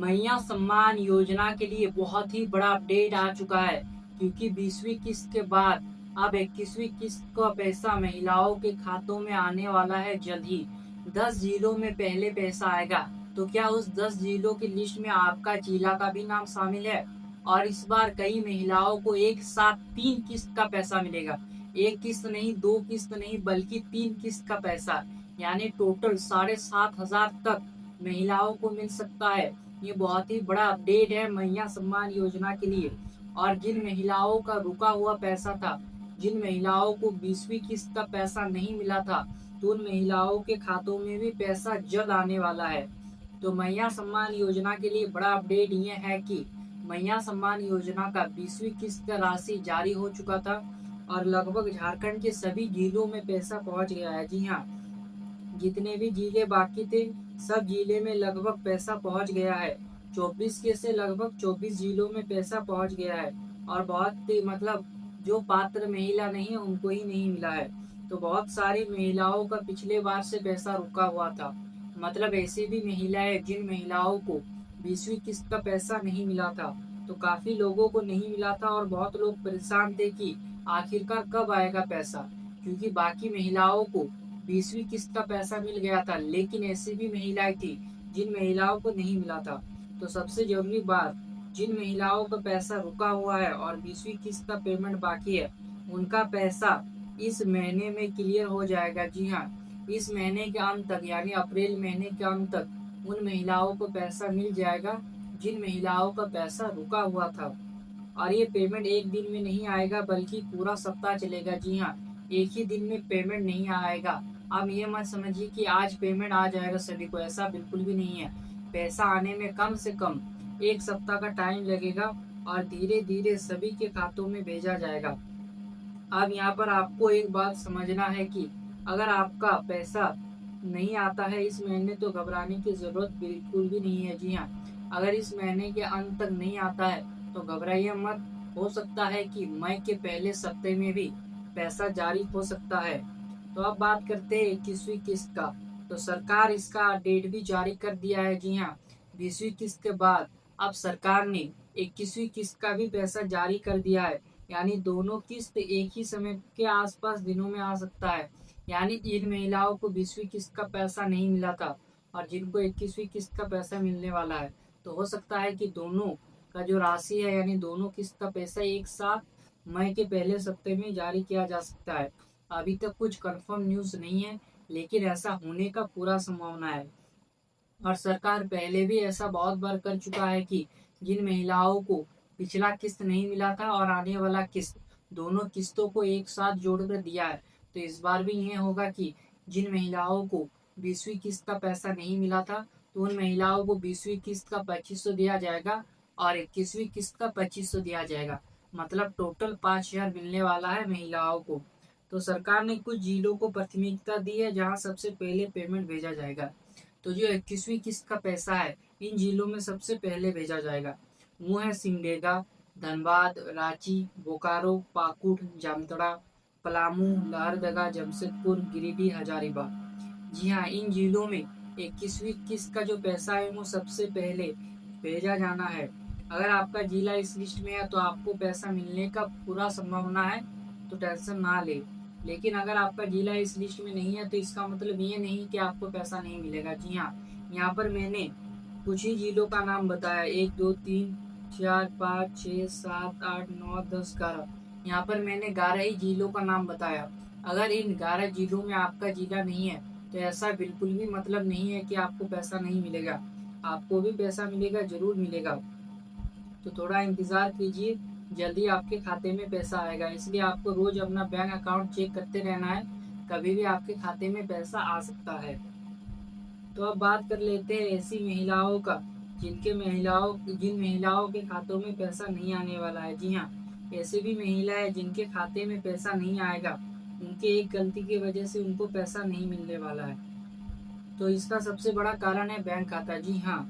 मैया सम्मान योजना के लिए बहुत ही बड़ा अपडेट आ चुका है, क्योंकि 20वीं किस्त के बाद अब 21वीं किस्त का पैसा महिलाओं के खातों में आने वाला है जल्द ही। 10 जिलों में पहले पैसा आएगा। तो क्या उस 10 जिलों की लिस्ट में आपका जिला का भी नाम शामिल है? और इस बार कई महिलाओं को एक साथ 3 किस्त का पैसा मिलेगा। एक किस्त नहीं, 2 किस्त नहीं, बल्कि 3 किस्त का पैसा, यानी टोटल 7,500 तक महिलाओं को मिल सकता है। ये बहुत ही बड़ा अपडेट है मैया सम्मान योजना के लिए। और जिन महिलाओं का रुका हुआ पैसा था, जिन महिलाओं को 20वीं किस्त का पैसा नहीं मिला था, तो उन महिलाओं के खातों में भी पैसा जल्द आने वाला है। तो मैया सम्मान योजना के लिए बड़ा अपडेट ये है कि मैया सम्मान योजना का 20वीं किस्त का राशि जारी हो चुका था और लगभग झारखंड के सभी जिलों में पैसा पहुंच गया है। जी हाँ, जितने भी जिले बाकी थे, सब जिले में लगभग पैसा पहुंच गया है। 24 के से लगभग 24 जिलों में पैसा पहुंच गया है। और बहुत ही मतलब जो पात्र महिला नहीं है उनको ही नहीं मिला है। तो बहुत सारी महिलाओं का पिछले बार से पैसा रुका हुआ था। मतलब ऐसी भी महिलाएं जिन महिलाओं को 20वीं किस्त का पैसा नहीं मिला था, तो काफी लोगों को नहीं मिला था और बहुत लोग परेशान थे कि आखिरकार कब आएगा पैसा, क्योंकि बाकी महिलाओं को 20वीं किस्त का पैसा मिल गया था, लेकिन ऐसी भी महिलाएं थी जिन महिलाओं को नहीं मिला था। तो सबसे जरूरी बात, जिन महिलाओं का पैसा रुका हुआ है और 20वीं किस्त का पेमेंट बाकी है, उनका पैसा इस महीने में क्लियर हो जाएगा। जी हाँ, इस महीने के अंत तक, यानी अप्रैल महीने के अंत तक उन महिलाओं को पैसा मिल जाएगा जिन महिलाओं का पैसा रुका हुआ था। और ये पेमेंट एक दिन में नहीं आएगा, बल्कि पूरा सप्ताह चलेगा। जी हाँ, एक ही दिन में पेमेंट नहीं आएगा। आप ये मत समझिए कि आज पेमेंट आ जाएगा सभी को, ऐसा बिल्कुल भी नहीं है। पैसा आने में कम से कम एक सप्ताह का टाइम लगेगा और धीरे धीरे सभी के खातों में भेजा जाएगा। अब यहाँ पर आपको एक बात समझना है कि अगर आपका पैसा नहीं आता है इस महीने, तो घबराने की जरूरत बिल्कुल भी नहीं है। जी हाँ, अगर इस महीने के अंत तक नहीं आता है तो घबराइए मत। हो सकता है कि मई के पहले सप्ताह में भी पैसा जारी हो सकता है। तो अब बात करते हैं 21वीं किस्त का। तो सरकार इसका डेट भी जारी कर दिया है। जी हाँ, 20वीं किस्त के बाद अब सरकार ने 21वीं किस्त का भी पैसा जारी कर दिया है। यानी दोनों किस्त एक ही समय के आसपास दिनों में आ सकता है। यानी जिन महिलाओं को 20वीं किस्त का पैसा नहीं मिला था और जिनको 21वीं किस्त का पैसा मिलने वाला है, तो हो सकता है कि दोनों का जो राशि है, यानी दोनों किस्त का पैसा एक साथ मई के पहले सप्ताह में जारी किया जा सकता है। अभी तक कुछ कंफर्म न्यूज नहीं है, लेकिन ऐसा होने का पूरा संभावना है। और सरकार पहले भी ऐसा बहुत बार कर चुका है कि जिन महिलाओं को पिछला किस्त नहीं मिला था और आने वाला किस्त, दोनों किस्तों को एक साथ जोड़कर दिया है। तो इस बार भी ये होगा कि जिन महिलाओं को 20वीं किस्त का पैसा नहीं मिला था, तो उन महिलाओं को 20वीं किस्त का 2500 दिया जाएगा और 21वीं किस्त का 2500 दिया जाएगा। मतलब टोटल 5,000 मिलने वाला है महिलाओं को। तो सरकार ने कुछ जिलों को प्राथमिकता दी है जहां सबसे पहले पेमेंट भेजा जाएगा। तो जो 21वीं किस्त का पैसा है, इन जिलों में सबसे पहले भेजा जाएगा। वो है सिमडेगा, धनबाद, रांची, बोकारो, पाकुड़, जामताड़ा, पलामू, लोहरदगा, जमशेदपुर, गिरिडीह, हजारीबाग। जी हाँ, इन जिलों में 21वीं किस्त का जो पैसा है वो सबसे पहले भेजा जाना है। अगर आपका जिला इस लिस्ट में है तो आपको पैसा मिलने का पूरा संभावना है, तो टेंशन ना ले। लेकिन अगर आपका जिला इस लिस्ट में नहीं है तो इसका मतलब ये नहीं कि आपको पैसा नहीं मिलेगा। जी हाँ, यहाँ पर मैंने कुछ ही जिलों का नाम बताया, 1 2 3 4 5 6 7 8 9 10 11। यहाँ पर मैंने 11 ही जिलों का नाम बताया। अगर इन 11 जिलों में आपका जिला नहीं है, तो ऐसा बिल्कुल भी मतलब नहीं है कि आपको पैसा नहीं मिलेगा। आपको भी पैसा मिलेगा, जरूर मिलेगा। तो थोड़ा इंतजार कीजिए, जल्दी आपके खाते में पैसा आएगा। इसलिए आपको रोज अपना बैंक अकाउंट चेक करते रहना है, कभी भी आपके खाते में पैसा आ सकता है। तो अब बात कर लेते हैं ऐसी महिलाओं का जिन महिलाओं के खातों में पैसा नहीं आने वाला है। जी हाँ, ऐसे भी महिलाएं जिनके खाते में पैसा नहीं आएगा, उनके एक गलती की वजह से उनको पैसा नहीं मिलने वाला है। तो इसका सबसे बड़ा कारण है बैंक खाता। जी हाँ,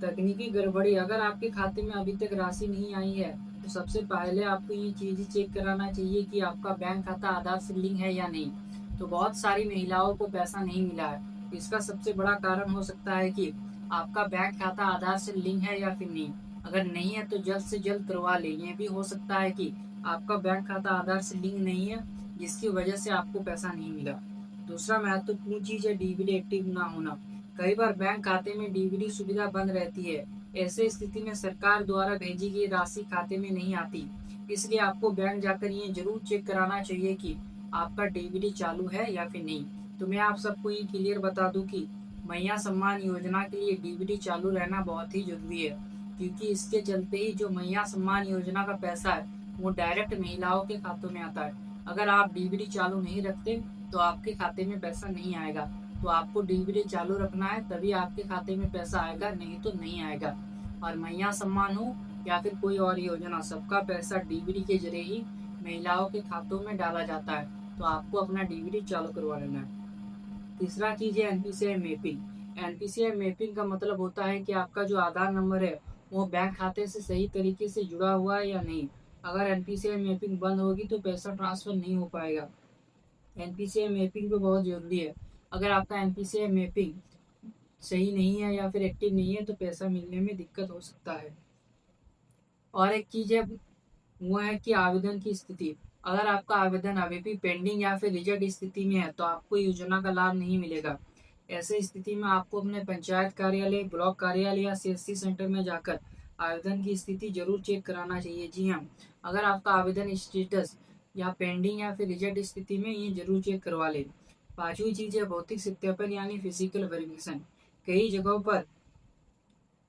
तकनीकी गड़बड़ी। अगर आपके खाते में अभी तक राशि नहीं आई है, तो सबसे पहले आपको ये चीज़ चेक कराना चाहिए कि आपका बैंक खाता आधार से लिंक है या नहीं। तो बहुत सारी महिलाओं को पैसा नहीं मिला है। इसका सबसे बड़ा कारण हो सकता है कि आपका बैंक खाता आधार से लिंक है या फिर नहीं। अगर नहीं है तो जल्द से जल्द करवा लें। ये भी हो सकता है कि आपका बैंक खाता आधार से लिंक नहीं है, जिसकी वजह से आपको पैसा नहीं मिला। दूसरा महत्वपूर्ण चीज है डीबीडी एक्टिव ना होना। कई बार बैंक खाते में डीबीडी सुविधा बंद रहती है। ऐसे स्थिति में सरकार द्वारा भेजी गई राशि खाते में नहीं आती। इसलिए आपको बैंक जाकर ये जरूर चेक कराना चाहिए कि आपका डीबीडी चालू है या फिर नहीं। तो मैं आप सबको ये क्लियर बता दूं कि मैया सम्मान योजना के लिए डीबीडी चालू रहना बहुत ही जरूरी है, क्योंकि इसके चलते ही जो मैया सम्मान योजना का पैसा है वो डायरेक्ट महिलाओं के खातों में आता है। अगर आप डीबीडी चालू नहीं रखते तो आपके खाते में पैसा नहीं आएगा। तो आपको डीबीडी चालू रखना है, तभी आपके खाते में पैसा आएगा, नहीं तो नहीं आएगा। और मैया सम्मान हो या फिर कोई और योजना, सबका पैसा डीबीडी के जरिए ही महिलाओं के खातों में डाला जाता है। तो आपको अपना डीबीडी चालू करवा लेना है। तीसरा चीज है एनपीसीआई मैपिंग। एनपीसीआई मैपिंग का मतलब होता है कि आपका जो आधार नंबर है वो बैंक खाते से सही तरीके से जुड़ा हुआ है या नहीं। अगर एनपीसीआई मैपिंग बंद होगी तो पैसा ट्रांसफर नहीं हो पाएगा। एनपीसीआई मैपिंग पे बहुत जरूरी है। अगर आपका एनपीसीआई मैपिंग सही नहीं है या फिर एक्टिव नहीं है तो पैसा मिलने में दिक्कत हो सकता है। और एक चीज है वो है कि आवेदन की स्थिति। अगर आपका आवेदन अभी भी पेंडिंग या फिर रिजेक्ट स्थिति में है तो आपको योजना का लाभ नहीं मिलेगा। ऐसे स्थिति में आपको अपने पंचायत कार्यालय, ब्लॉक कार्यालय या सीएससी सेंटर में जाकर आवेदन की स्थिति जरूर चेक कराना चाहिए। जी हाँ, अगर आपका आवेदन स्टेटस या पेंडिंग या फिर रिजेक्ट स्थिति में, ये जरूर चेक करवा लें। पांचवी चीज है भौतिक सत्यापन यानी फिजिकल वेरिफिकेशन। कई जगहों पर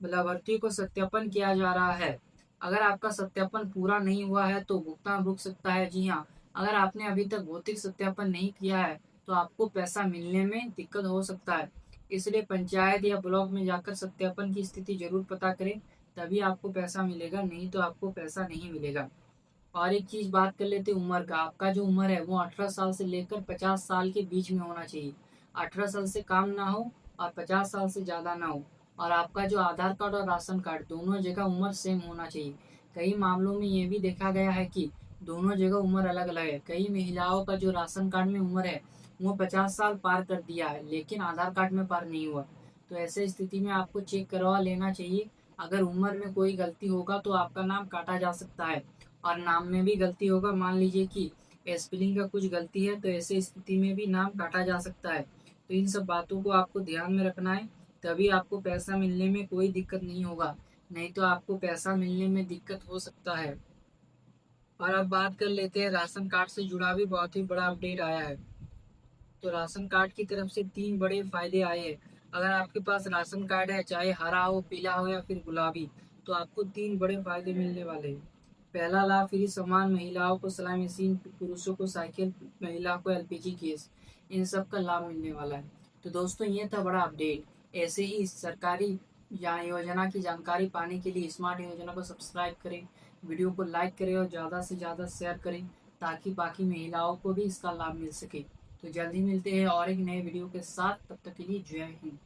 लाभार्थियों को सत्यापन किया जा रहा है। अगर आपका सत्यापन पूरा नहीं हुआ है तो भुगतान रुक सकता है। जी हाँ, अगर आपने अभी तक भौतिक सत्यापन नहीं किया है तो आपको पैसा मिलने में दिक्कत हो सकता है। इसलिए पंचायत या ब्लॉक में जाकर सत्यापन की स्थिति जरूर पता करें, तभी आपको पैसा मिलेगा, नहीं तो आपको पैसा नहीं मिलेगा। और एक चीज बात कर लेते हैं उम्र का। आपका जो उम्र है वो 18 साल से लेकर 50 साल के बीच में होना चाहिए। 18 साल से कम ना हो और 50 साल से ज्यादा ना हो। और आपका जो आधार कार्ड और राशन कार्ड दोनों जगह उम्र सेम होना चाहिए। कई मामलों में ये भी देखा गया है कि दोनों जगह उम्र अलग अलग है। कई महिलाओं का जो राशन कार्ड में उम्र है वो 50 साल पार कर दिया है, लेकिन आधार कार्ड में पार नहीं हुआ। तो ऐसे स्थिति में आपको चेक करवा लेना चाहिए। अगर उम्र में कोई गलती होगा तो आपका नाम काटा जा सकता है। और नाम में भी गलती होगा, मान लीजिए कि स्पेलिंग का कुछ गलती है तो ऐसे स्थिति में भी नाम काटा जा सकता है। तो इन सब बातों को आपको ध्यान में रखना है, तभी आपको पैसा मिलने में कोई दिक्कत नहीं होगा, नहीं तो आपको पैसा मिलने में दिक्कत हो सकता है। और अब बात कर लेते हैं राशन कार्ड से जुड़ा भी बहुत ही बड़ा अपडेट आया है। तो राशन कार्ड की तरफ से 3 बड़े फायदे आए हैं। अगर आपके पास राशन कार्ड है, चाहे हरा हो, पीला हो या फिर गुलाबी, तो आपको 3 बड़े फायदे मिलने वाले हैं। पहला लाभ फ्री सामान, महिलाओं को सिलाई मशीन, पुरुषों को साइकिल, महिला को एलपीजी गैस, इन सब का लाभ मिलने वाला है। तो दोस्तों ये था बड़ा अपडेट। ऐसे ही सरकारी या योजना की जानकारी पाने के लिए स्मार्ट योजना को सब्सक्राइब करें, वीडियो को लाइक करें और ज़्यादा से ज़्यादा शेयर करें, ताकि बाकी महिलाओं को भी इसका लाभ मिल सके। तो जल्दी मिलते हैं और एक नए वीडियो के साथ, तब तक के लिए जय हिंद।